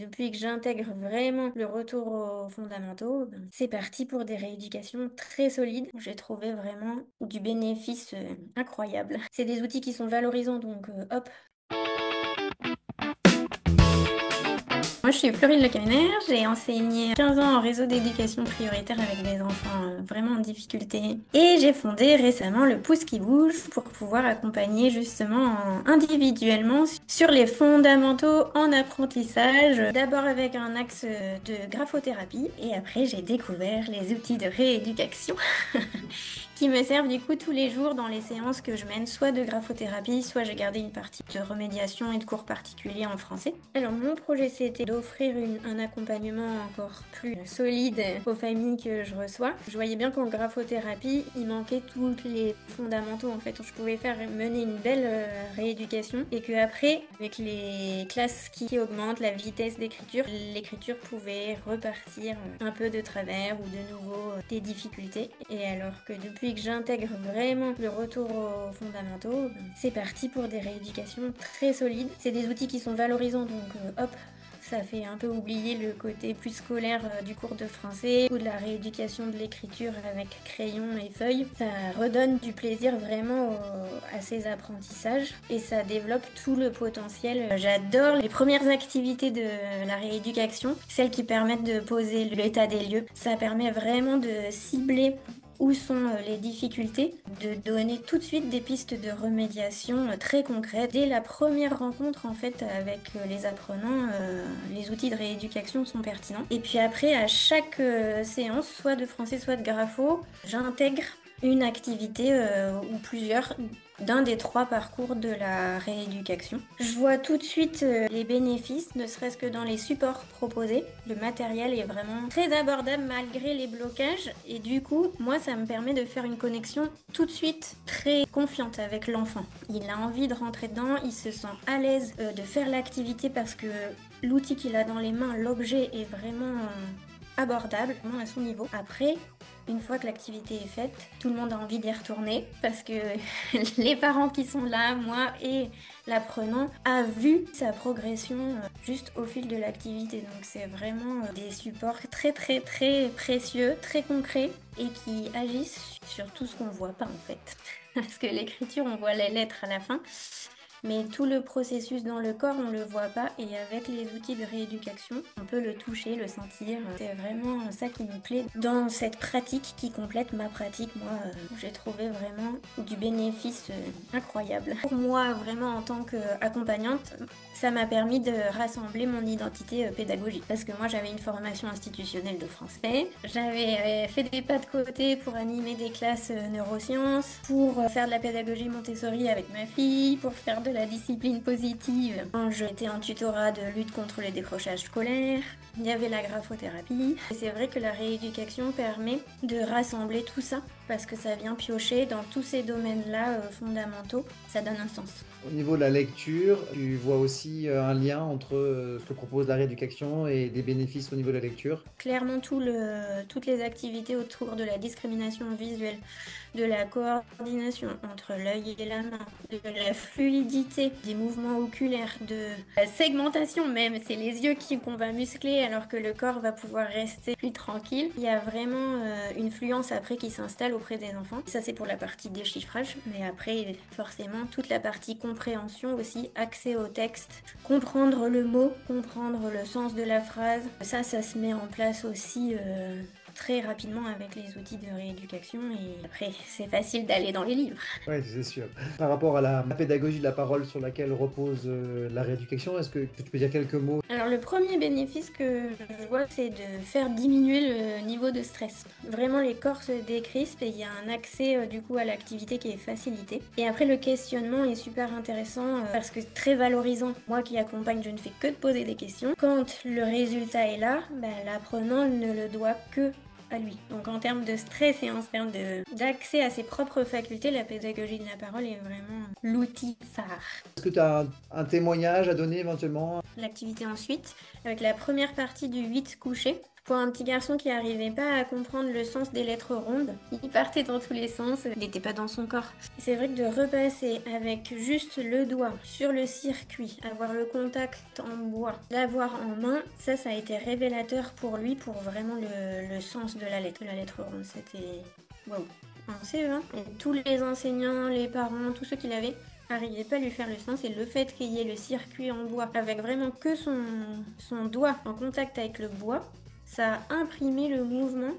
Depuis que j'intègre vraiment le retour aux fondamentaux, c'est parti pour des rééducations très solides. J'ai trouvé vraiment du bénéfice incroyable. C'est des outils qui sont valorisants, donc hop. Moi, je suis Florine Le Caminaire, j'ai enseigné 15 ans en réseau d'éducation prioritaire avec des enfants vraiment en difficulté. Et j'ai fondé récemment le Pouce qui bouge pour pouvoir accompagner justement individuellement sur les fondamentaux en apprentissage. D'abord avec un axe de graphothérapie et après j'ai découvert les outils de rééducation qui me servent du coup tous les jours dans les séances que je mène, soit de graphothérapie, soit j'ai gardé une partie de remédiation et de cours particuliers en français. Alors mon projet c'était d'offrir un accompagnement encore plus solide aux familles que je reçois. Je voyais bien qu'en graphothérapie, il manquait tous les fondamentaux en fait. Je pouvais mener une belle rééducation et que après, avec les classes qui augmentent, la vitesse d'écriture, l'écriture pouvait repartir un peu de travers ou de nouveau des difficultés. Et alors que depuis que j'intègre vraiment le retour aux fondamentaux, c'est parti pour des rééducations très solides. C'est des outils qui sont valorisants, donc hop, ça fait un peu oublier le côté plus scolaire du cours de français ou de la rééducation de l'écriture avec crayon et feuilles. Ça redonne du plaisir vraiment à ces apprentissages et ça développe tout le potentiel. J'adore les premières activités de la rééducation, celles qui permettent de poser l'état des lieux. Ça permet vraiment de cibler où sont les difficultés, de donner tout de suite des pistes de remédiation très concrètes. Dès la première rencontre en fait avec les apprenants, les outils de rééducation sont pertinents. Et puis après, à chaque séance, soit de français, soit de grapho, j'intègre une activité ou plusieurs d'un des trois parcours de la rééducation. Je vois tout de suite les bénéfices, ne serait-ce que dans les supports proposés. Le matériel est vraiment très abordable malgré les blocages et du coup, moi, ça me permet de faire une connexion tout de suite très confiante avec l'enfant. Il a envie de rentrer dedans, il se sent à l'aise de faire l'activité parce que l'outil qu'il a dans les mains, l'objet est vraiment abordable, vraiment à son niveau. Après, une fois que l'activité est faite, tout le monde a envie d'y retourner parce que les parents qui sont là, moi et l'apprenant, a vu sa progression juste au fil de l'activité. Donc c'est vraiment des supports très très très précieux, très concrets et qui agissent sur tout ce qu'on voit pas en fait. Parce que l'écriture, on voit les lettres à la fin. Mais tout le processus dans le corps, on le voit pas et avec les outils de rééducation, on peut le toucher, le sentir. C'est vraiment ça qui me plaît dans cette pratique qui complète ma pratique. Moi, j'ai trouvé vraiment du bénéfice incroyable. Pour moi, vraiment en tant qu'accompagnante, ça m'a permis de rassembler mon identité pédagogique. Parce que moi, j'avais une formation institutionnelle de français. J'avais fait des pas de côté pour animer des classes neurosciences, pour faire de la pédagogie Montessori avec ma fille, pour faire de la discipline positive. Quand j'étais en tutorat de lutte contre les décrochages scolaires, il y avait la graphothérapie. Et c'est vrai que la rééducation permet de rassembler tout ça parce que ça vient piocher dans tous ces domaines-là fondamentaux. Ça donne un sens. Au niveau de la lecture, tu vois aussi un lien entre ce que propose la rééducation et des bénéfices au niveau de la lecture? Clairement, toutes les activités autour de la discrimination visuelle, de la coordination entre l'œil et la main, de la fluidité des mouvements oculaires, de la segmentation même, c'est les yeux qu'on va muscler alors que le corps va pouvoir rester plus tranquille. Il y a vraiment une fluence après qui s'installe auprès des enfants. Ça c'est pour la partie déchiffrage, mais après forcément toute la partie compréhension aussi, accès au texte, comprendre le mot, comprendre le sens de la phrase. Ça se met en place aussi très rapidement avec les outils de rééducation et après c'est facile d'aller dans les livres. Oui, c'est sûr. Par rapport à la pédagogie de la parole sur laquelle repose la rééducation, est-ce que tu peux dire quelques mots? Alors le premier bénéfice que je vois, c'est de faire diminuer le niveau de stress. Vraiment les corps se décrispent et il y a un accès du coup à l'activité qui est facilité. Et après le questionnement est super intéressant parce que très valorisant. Moi qui accompagne, je ne fais que de poser des questions. Quand le résultat est là, l'apprenant ne le doit que à lui. Donc en termes de stress et en termes d'accès à ses propres facultés, la pédagogie de la parole est vraiment l'outil phare. Est-ce que tu as un témoignage à donner éventuellement? L'activité ensuite, avec la première partie du 8 couché. Pour un petit garçon qui n'arrivait pas à comprendre le sens des lettres rondes, il partait dans tous les sens, il n'était pas dans son corps. C'est vrai que de repasser avec juste le doigt sur le circuit, avoir le contact en bois, l'avoir en main, ça a été révélateur pour lui, pour vraiment le sens de la lettre ronde. C'était waouh. En CE1, et tous les enseignants, les parents, tous ceux qui l'avaient, n'arrivaient pas à lui faire le sens, et le fait qu'il y ait le circuit en bois avec vraiment que son doigt en contact avec le bois, ça a imprimé le mouvement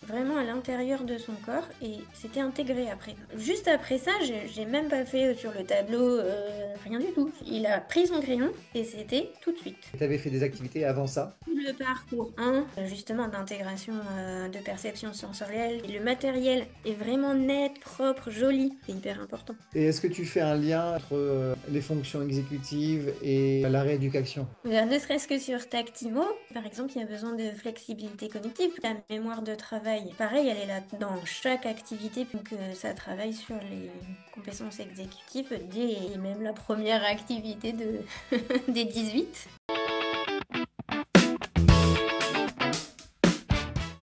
vraiment à l'intérieur de son corps et c'était intégré après. Juste après ça, j'ai même pas fait sur le tableau, rien du tout. Il a pris son crayon et c'était tout de suite. Tu avais fait des activités avant ça? Le parcours 1, justement d'intégration de perception sensorielle. Et le matériel est vraiment net, propre, joli. C'est hyper important. Et est-ce que tu fais un lien entre les fonctions exécutives et la rééducation? Ne serait-ce que sur Tactimo, par exemple, il y a besoin de flexibilité cognitive. La mémoire de travail, pareil, elle est là dans chaque activité, donc ça travaille sur les compétences exécutives dès même la première activité des 18.